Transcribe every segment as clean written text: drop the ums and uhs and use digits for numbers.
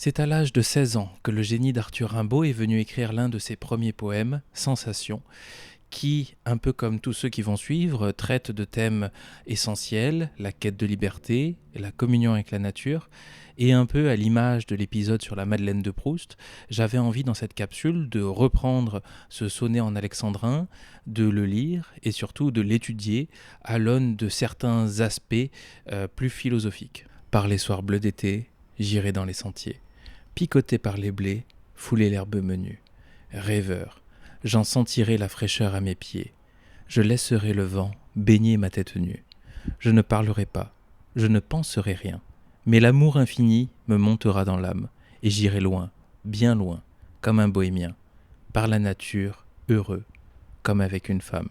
C'est à l'âge de 16 ans que le génie d'Arthur Rimbaud est venu écrire l'un de ses premiers poèmes, Sensation, qui, un peu comme tous ceux qui vont suivre, traite de thèmes essentiels, la quête de liberté, la communion avec la nature, et un peu à l'image de l'épisode sur la Madeleine de Proust, j'avais envie dans cette capsule de reprendre ce sonnet en alexandrin, de le lire et surtout de l'étudier à l'aune de certains aspects plus philosophiques. Par les soirs bleus d'été, j'irai dans les sentiers. Picoté par les blés, fouler l'herbe menue. Rêveur, j'en sentirai la fraîcheur à mes pieds. Je laisserai le vent baigner ma tête nue. Je ne parlerai pas, je ne penserai rien. Mais l'amour infini me montera dans l'âme, et j'irai loin, bien loin, comme un bohémien, par la nature, heureux, comme avec une femme.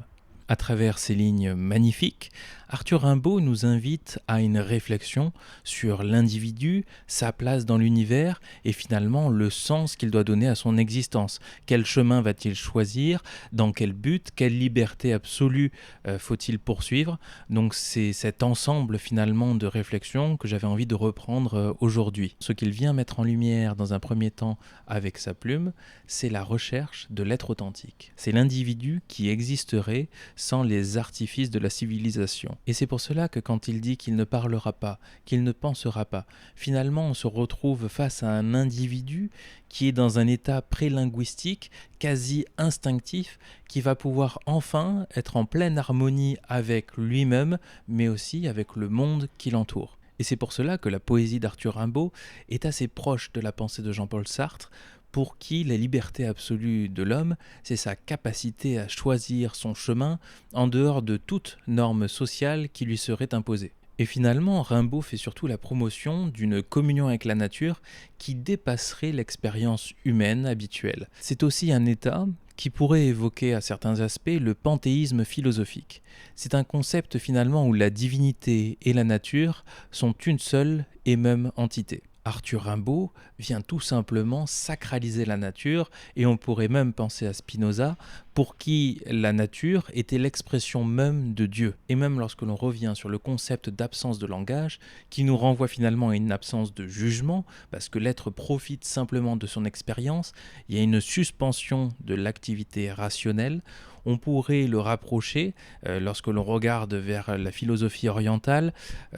À travers ces lignes magnifiques, Arthur Rimbaud nous invite à une réflexion sur l'individu, sa place dans l'univers et finalement le sens qu'il doit donner à son existence. Quel chemin va-t-il choisir? Dans quel but? Quelle liberté absolue faut-il poursuivre? Donc c'est cet ensemble finalement de réflexions que j'avais envie de reprendre aujourd'hui. Ce qu'il vient mettre en lumière dans un premier temps avec sa plume, c'est la recherche de l'être authentique. C'est l'individu qui existerait sans les artifices de la civilisation. Et c'est pour cela que quand il dit qu'il ne parlera pas, qu'il ne pensera pas, finalement on se retrouve face à un individu qui est dans un état prélinguistique, quasi instinctif, qui va pouvoir enfin être en pleine harmonie avec lui-même, mais aussi avec le monde qui l'entoure. Et c'est pour cela que la poésie d'Arthur Rimbaud est assez proche de la pensée de Jean-Paul Sartre, pour qui la liberté absolue de l'homme, c'est sa capacité à choisir son chemin en dehors de toute norme sociale qui lui serait imposée. Et finalement, Rimbaud fait surtout la promotion d'une communion avec la nature qui dépasserait l'expérience humaine habituelle. C'est aussi un état qui pourrait évoquer à certains aspects le panthéisme philosophique. C'est un concept finalement où la divinité et la nature sont une seule et même entité. Arthur Rimbaud vient tout simplement sacraliser la nature et on pourrait même penser à Spinoza pour qui la nature était l'expression même de Dieu. Et même lorsque l'on revient sur le concept d'absence de langage qui nous renvoie finalement à une absence de jugement parce que l'être profite simplement de son expérience, il y a une suspension de l'activité rationnelle. On pourrait le rapprocher, lorsque l'on regarde vers la philosophie orientale,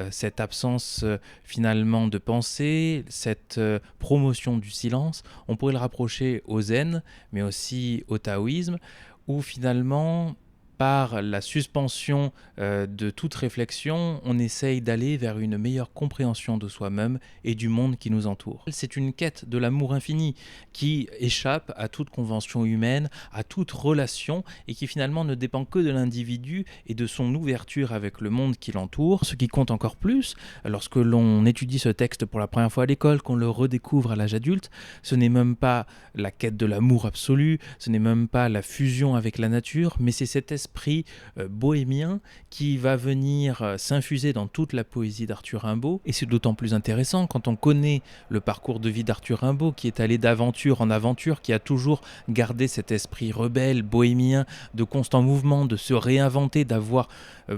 cette absence finalement de pensée, cette promotion du silence, on pourrait le rapprocher au zen, mais aussi au taoïsme, où finalement, par la suspension de toute réflexion, on essaye d'aller vers une meilleure compréhension de soi-même et du monde qui nous entoure. C'est une quête de l'amour infini qui échappe à toute convention humaine, à toute relation et qui finalement ne dépend que de l'individu et de son ouverture avec le monde qui l'entoure. Ce qui compte encore plus, lorsque l'on étudie ce texte pour la première fois à l'école, qu'on le redécouvre à l'âge adulte, ce n'est même pas la quête de l'amour absolu, ce n'est même pas la fusion avec la nature, mais c'est cet esprit bohémien qui va venir s'infuser dans toute la poésie d'Arthur Rimbaud. Et c'est d'autant plus intéressant quand on connaît le parcours de vie d'Arthur Rimbaud, qui est allé d'aventure en aventure, qui a toujours gardé cet esprit rebelle, bohémien, de constant mouvement, de se réinventer, d'avoir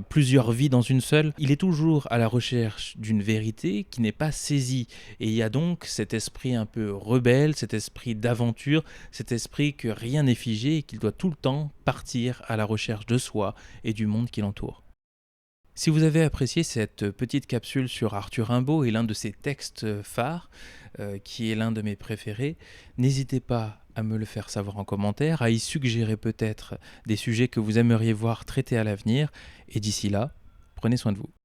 plusieurs vies dans une seule. Il est toujours à la recherche d'une vérité qui n'est pas saisie. Et il y a donc cet esprit un peu rebelle, cet esprit d'aventure, cet esprit que rien n'est figé et qu'il doit tout le temps partir à la recherche de soi et du monde qui l'entoure. Si vous avez apprécié cette petite capsule sur Arthur Rimbaud et l'un de ses textes phares, qui est l'un de mes préférés, n'hésitez pas à me le faire savoir en commentaire, à y suggérer peut-être des sujets que vous aimeriez voir traités à l'avenir, et d'ici là, prenez soin de vous.